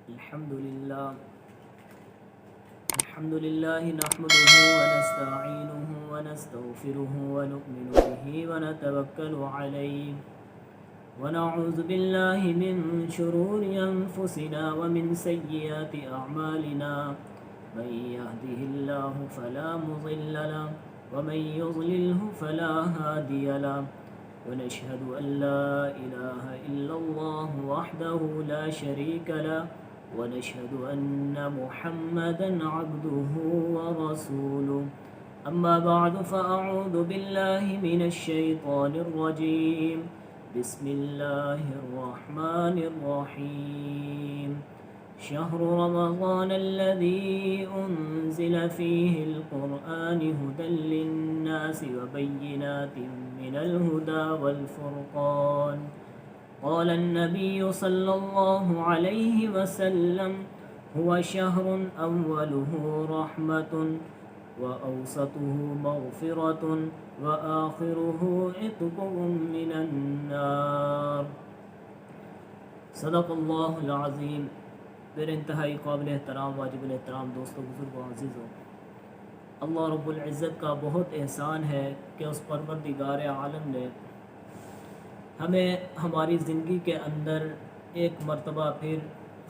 الحمد لله نحمده ونستعينه ونستغفره ونؤمن به ونتوكل عليه ونعوذ بالله من شرور أنفسنا ومن سيئات أعمالنا من يهده الله فلا مضل له ومن يضلله فلا هادي له ونشهد أن لا إله إلا الله وحده لا شريك له ونشهد أن محمدا عبده ورسوله أما بعد فأعوذ بالله من الشيطان الرجيم بسم الله الرحمن الرحيم شهر رمضان الذي أنزل فيه القرآن هدى للناس وبينات من الهدى والفرقان قال النبي صلى الله عليه وسلم هو شهر أوله رحمة وأوسطه مغفرة وآخره عتق من النار صدق اللہ العظیم۔ پھر انتہائی قابل احترام واجب الاحترام دوستوں بزرگوں عزیزوں، اللہ رب العزت کا بہت احسان ہے کہ اس پروردگار عالم نے ہمیں ہماری زندگی کے اندر ایک مرتبہ پھر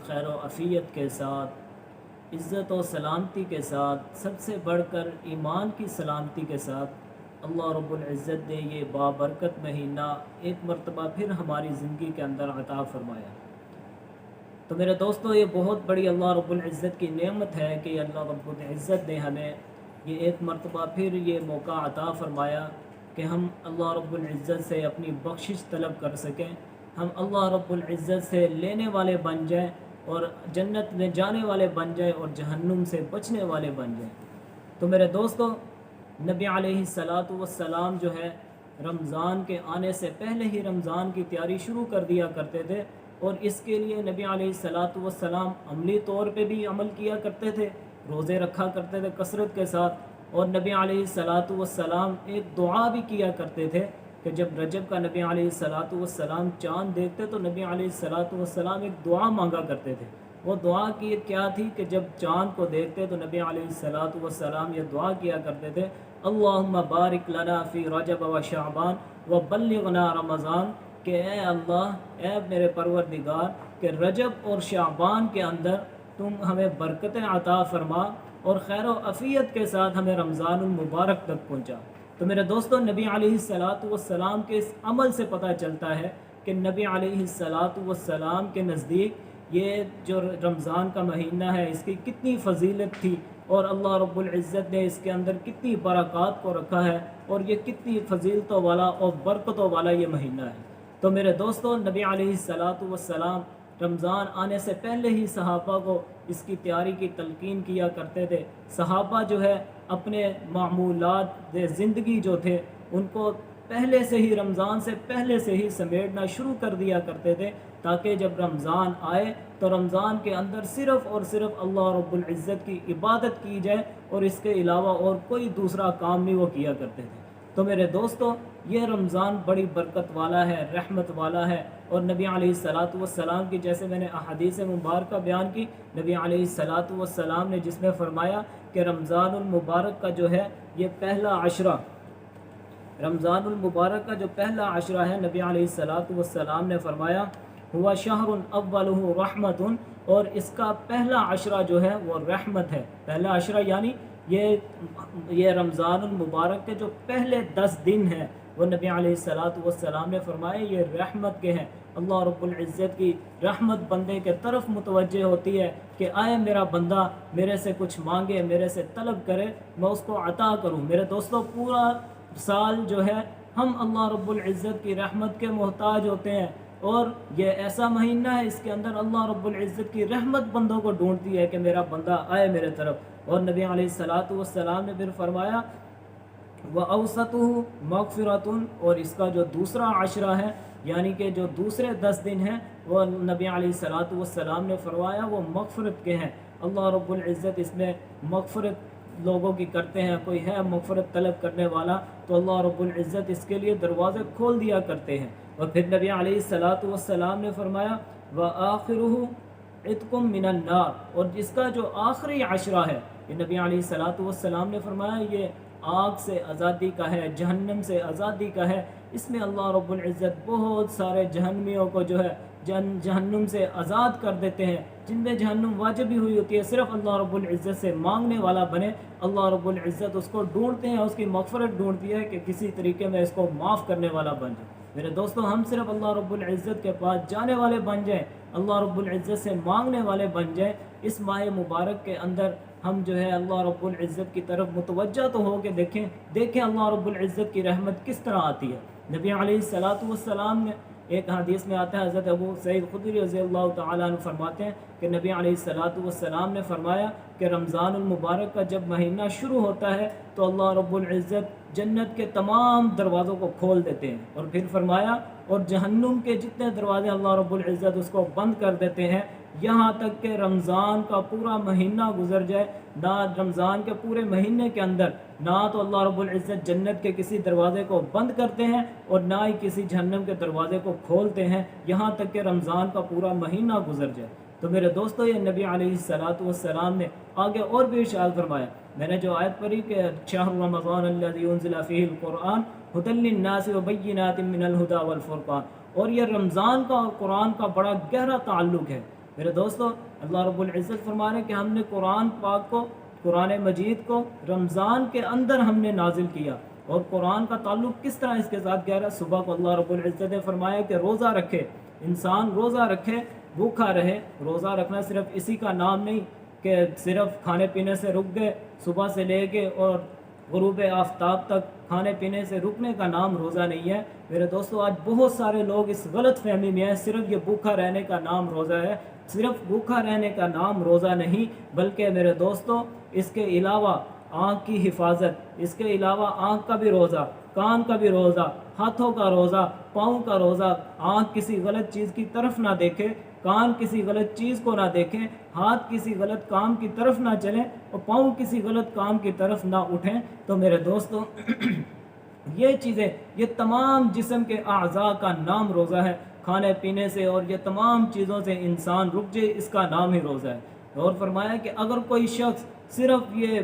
خیر و عافیت کے ساتھ، عزت و سلامتی کے ساتھ، سب سے بڑھ کر ایمان کی سلامتی کے ساتھ اللہ رب العزت نے یہ بابرکت مہینہ ایک مرتبہ پھر ہماری زندگی کے اندر عطا فرمایا۔ تو میرے دوستو، یہ بہت بڑی اللہ رب العزت کی نعمت ہے کہ اللہ رب العزت نے ہمیں یہ ایک مرتبہ پھر یہ موقع عطا فرمایا کہ ہم اللہ رب العزت سے اپنی بخشش طلب کر سکیں، ہم اللہ رب العزت سے لینے والے بن جائیں اور جنت میں جانے والے بن جائیں اور جہنم سے بچنے والے بن جائیں۔ تو میرے دوستو، نبی علیہ السلام جو ہے رمضان کے آنے سے پہلے ہی رمضان کی تیاری شروع کر دیا کرتے تھے، اور اس کے لیے نبی علیہ السلام عملی طور پہ بھی عمل کیا کرتے تھے، روزے رکھا کرتے تھے کثرت کے ساتھ، اور نبی علیہ السلام ایک دعا بھی کیا کرتے تھے کہ جب رجب کا نبی علیہ السلام چاند دیکھتے تو نبی علیہ السلام ایک دعا مانگا کرتے تھے۔ وہ دعا کی کیا تھی کہ جب چاند کو دیکھتے تو نبی علیہ السلام یہ دعا کیا کرتے تھے، اللہم بارک لنا فی رجب و شعبان و بلغنا رمضان، کہ اے اللہ، اے میرے پروردگار، کہ رجب اور شعبان کے اندر تم ہمیں برکتیں عطا فرما اور خیر و عافیت کے ساتھ ہمیں رمضان المبارک تک پہنچا۔ تو میرے دوستو، نبی علیہ السلام کے اس عمل سے پتہ چلتا ہے کہ نبی علیہ السلام کے نزدیک یہ جو رمضان کا مہینہ ہے اس کی کتنی فضیلت تھی، اور اللہ رب العزت نے اس کے اندر کتنی برکات کو رکھا ہے، اور یہ کتنی فضیلتوں والا اور برکتوں والا یہ مہینہ ہے۔ تو میرے دوستو، نبی علیہ السلام رمضان آنے سے پہلے ہی صحابہ کو اس کی تیاری کی تلقین کیا کرتے تھے۔ صحابہ جو ہے اپنے معمولات زندگی جو تھے ان کو پہلے سے ہی، رمضان سے پہلے سے ہی سمیٹنا شروع کر دیا کرتے تھے، تاکہ جب رمضان آئے تو رمضان کے اندر صرف اور صرف اللہ رب العزت کی عبادت کی جائے، اور اس کے علاوہ اور کوئی دوسرا کام نہیں وہ کیا کرتے تھے۔ تو میرے دوستو، یہ رمضان بڑی برکت والا ہے، رحمت والا ہے، اور نبی علیہ السلام کی جیسے میں نے احادیث مبارکہ بیان کی، نبی علیہ السلام نے جس میں فرمایا کہ رمضان المبارک کا جو ہے یہ پہلا عشرہ، رمضان المبارک کا جو پہلا عشرہ ہے، نبی علیہ السلام نے فرمایا ہوا شہر اولہ رحمت، اور اس کا پہلا عشرہ جو ہے وہ رحمت ہے۔ پہلا عشرہ یعنی یہ رمضان المبارک کے جو پہلے 10 دن ہیں وہ نبی علیہ السلام نے فرمایا یہ رحمت کے ہیں۔ اللہ رب العزت کی رحمت بندے کے طرف متوجہ ہوتی ہے کہ آئے میرا بندہ میرے سے کچھ مانگے، میرے سے طلب کرے، میں اس کو عطا کروں۔ میرے دوستو، پورا سال جو ہے ہم اللہ رب العزت کی رحمت کے محتاج ہوتے ہیں، اور یہ ایسا مہینہ ہے اس کے اندر اللہ رب العزت کی رحمت بندوں کو ڈھونڈتی ہے کہ میرا بندہ آئے میرے طرف۔ اور نبی علیہ السلام نے پھر فرمایا وَأَوْسَطُهُ مَغْفِرَةٌ، اور اس کا جو دوسرا عشرہ ہے یعنی کہ جو دوسرے 10 دن ہیں وہ نبی علیہ السلام نے فرمایا وہ مغفرت کے ہیں۔ اللہ رب العزت اس میں مغفرت لوگوں کی کرتے ہیں، کوئی ہے مغفرت طلب کرنے والا تو اللہ رب العزت اس کے لیے دروازے کھول دیا کرتے ہیں۔ اور پھر نبی علیہ السلام نے فرمایا وآخرہ عتقم من النار، اور جس کا جو آخری عشرہ ہے، یہ نبی علیہ الصلوۃ والسلام نے فرمایا یہ آگ سے آزادی کا ہے، جہنم سے آزادی کا ہے۔ اس میں اللہ رب العزت بہت سارے جہنمیوں کو جو ہے جہنم سے آزاد کر دیتے ہیں، جن میں جہنم واجب ہی ہوئی ہوتی ہے، صرف اللہ رب العزت سے مانگنے والا بنے، اللہ رب العزت اس کو ڈھونڈتے ہیں، اس کی مغفرت ڈھونڈتی ہے کہ کسی طریقے میں اس کو معاف کرنے والا بن جائے۔ میرے دوستو، ہم صرف اللہ رب العزت کے پاس جانے والے بن جائیں، اللہ رب العزت سے مانگنے والے بن جائیں۔ اس ماہ مبارک کے اندر ہم جو ہے اللہ رب العزت کی طرف متوجہ تو ہو کے دیکھیں اللہ رب العزت کی رحمت کس طرح آتی ہے۔ نبی علیہ الصلوۃ والسلام نے ایک حدیث میں آتا ہے، حضرت ابو سعید خدری رضی اللہ تعالیٰ عنہ فرماتے ہیں کہ نبی علیہ الصلوۃ والسلام نے فرمایا کہ رمضان المبارک کا جب مہینہ شروع ہوتا ہے تو اللہ رب العزت جنت کے تمام دروازوں کو کھول دیتے ہیں، اور پھر فرمایا اور جہنم کے جتنے دروازے اللہ رب العزت اس کو بند کر دیتے ہیں، یہاں تک کہ رمضان کا پورا مہینہ گزر جائے، نہ رمضان کے پورے مہینے کے اندر نہ تو اللہ رب العزت جنت کے کسی دروازے کو بند کرتے ہیں اور نہ ہی کسی جہنم کے دروازے کو کھولتے ہیں، یہاں تک کہ رمضان کا پورا مہینہ گزر جائے۔ تو میرے دوستو، یہ نبی علیہ الصلوۃ والسلام نے آگے اور بھی ارشاد فرمایا، میں نے جو آیت پڑھی کہ شہر رمضان الذی انزل فیہ القرآن ھدی للناس وبینات من الھدی والفرقان، اور یہ رمضان کا اور قرآن کا بڑا گہرا تعلق ہے۔ میرے دوستو، اللہ رب العزت فرما رہے ہیں کہ ہم نے قرآن پاک کو، قرآن مجید کو رمضان کے اندر ہم نے نازل کیا، اور قرآن کا تعلق کس طرح اس کے ساتھ گہرا۔ صبح کو اللہ رب العزت نے فرمایا کہ روزہ رکھے، انسان روزہ رکھے، بھوکا رہے۔ روزہ رکھنا صرف اسی کا نام نہیں کہ صرف کھانے پینے سے رک گئے، صبح سے لے کے اور غروب آفتاب تک کھانے پینے سے رکنے کا نام روزہ نہیں ہے۔ میرے دوستو، آج بہت سارے لوگ اس غلط فہمی میں ہیں، صرف یہ بھوکا رہنے کا نام روزہ ہے۔ صرف بھوکا رہنے کا نام روزہ نہیں، بلکہ میرے دوستو اس کے علاوہ آنکھ کی حفاظت، اس کے علاوہ آنکھ کا بھی روزہ، کان کا بھی روزہ، ہاتھوں کا روزہ، پاؤں کا روزہ۔ آنکھ کسی غلط چیز کی طرف نہ دیکھے، کان کسی غلط چیز کو نہ دیکھیں، ہاتھ کسی غلط کام کی طرف نہ چلیں، اور پاؤں کسی غلط کام کی طرف نہ اٹھیں۔ تو میرے دوستو یہ چیزیں، یہ تمام جسم کے اعضاء کا نام روزہ ہے۔ کھانے پینے سے اور یہ تمام چیزوں سے انسان رک جائے، اس کا نام ہی روزہ ہے۔ اور فرمایا کہ اگر کوئی شخص صرف یہ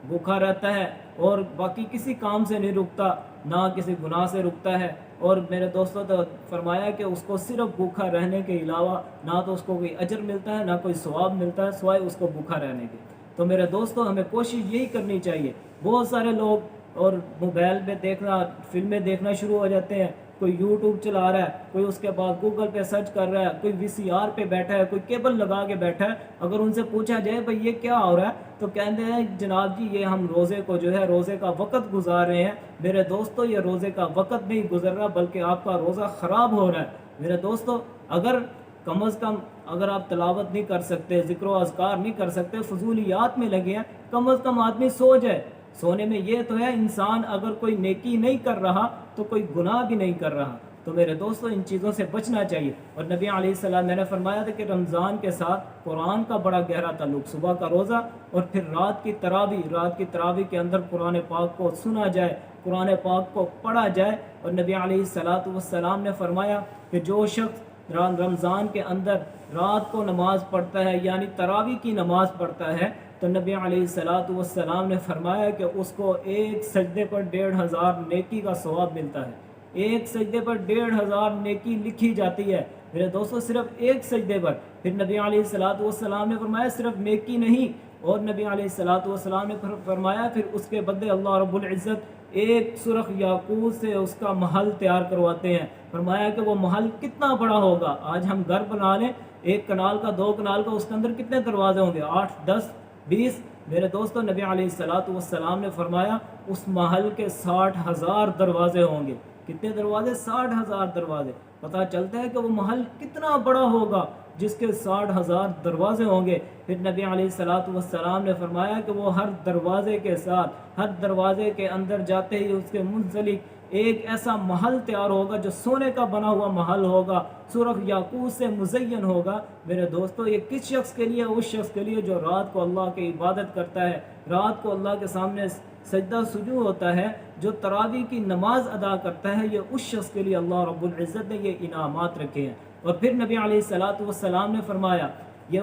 بھوکا رہتا ہے اور باقی کسی کام سے نہیں رکتا، نہ کسی گناہ سے رکتا ہے، اور میرے دوستوں تو فرمایا کہ اس کو صرف بھوکا رہنے کے علاوہ نہ تو اس کو کوئی اجر ملتا ہے، نہ کوئی ثواب ملتا ہے سوائے اس کو بھوکا رہنے کے۔ تو میرے دوستوں، ہمیں کوشش یہی کرنی چاہیے۔ بہت سارے لوگ اور موبائل پہ دیکھنا، فلمیں دیکھنا شروع ہو جاتے ہیں، کوئی یوٹیوب چلا رہا ہے، کوئی اس کے بعد گوگل پہ سرچ کر رہا ہے، کوئی وی سی آر پہ بیٹھا ہے، کوئی کیبل لگا کے بیٹھا ہے۔ اگر ان سے پوچھا جائے بھائی یہ کیا ہو رہا ہے تو کہتے ہیں جناب جی یہ ہم روزے کو جو ہے روزے کا وقت گزار رہے ہیں۔ میرے دوستو، یہ روزے کا وقت نہیں گزر رہا بلکہ آپ کا روزہ خراب ہو رہا ہے۔ میرے دوستو، اگر کم از کم اگر آپ تلاوت نہیں کر سکتے، ذکر و اذکار نہیں کر سکتے، فضولیات میں لگے ہیں، کم از کم آدمی سو جائے۔ سونے میں یہ تو ہے انسان اگر کوئی نیکی نہیں کر رہا تو کوئی گناہ بھی نہیں کر رہا۔ تو میرے دوستو، ان چیزوں سے بچنا چاہیے۔ اور نبی علیہ السلام نے فرمایا تھا کہ رمضان کے ساتھ قرآن کا بڑا گہرا تعلق، صبح کا روزہ اور پھر رات کی تراویح کے اندر قرآن پاک کو سنا جائے، قرآن پاک کو پڑھا جائے۔ اور نبی علیہ الصلوۃ والسلام نے فرمایا کہ جو شخص رمضان کے اندر رات کو نماز پڑھتا ہے، یعنی تراویح کی نماز پڑھتا ہے، تو نبی علیہ الصلوۃ والسلام نے فرمایا کہ اس کو ایک سجدے پر 1500 نیکی کا ثواب ملتا ہے۔ ایک سجدے پر 1500 نیکی لکھی جاتی ہے میرے دوستو، صرف ایک سجدے پر۔ پھر نبی علیہ الصلوۃ والسلام نے فرمایا صرف نیکی نہیں، اور نبی علیہ الصلوۃ والسلام نے فرمایا پھر اس کے بدلے اللہ رب العزت ایک سرخ یاقوت سے اس کا محل تیار کرواتے ہیں۔ فرمایا کہ وہ محل کتنا بڑا ہوگا۔ آج ہم گھر بنا لیں، 1 کنال کا، 2 کنال کا، اس کے اندر کتنے دروازے ہوں گے؟ 8 10 20۔ میرے دوستو، نبی علیہ الصلوۃ والسلام نے فرمایا اس محل کے 60,000 دروازے ہوں گے۔ کتنے دروازے؟ 60,000 دروازے۔ پتہ چلتا ہے کہ وہ محل کتنا بڑا ہوگا جس کے 60,000 دروازے ہوں گے۔ پھر نبی علیہ الصلوۃ والسلام نے فرمایا کہ وہ ہر دروازے کے ساتھ، ہر دروازے کے اندر جاتے ہی اس کے منسلک ایک ایسا محل تیار ہوگا جو سونے کا بنا ہوا محل ہوگا، سرخ یاقوت سے مزین ہوگا۔ میرے دوستو، یہ کس شخص کے لیے؟ اس شخص کے لیے جو رات کو اللہ کی عبادت کرتا ہے، رات کو اللہ کے سامنے سجدہ سجود ہوتا ہے، جو تراویح کی نماز ادا کرتا ہے، یہ اس شخص کے لیے اللہ رب العزت نے یہ انعامات رکھے ہیں۔ اور پھر نبی علیہ الصلوۃ والسلام نے فرمایا یہ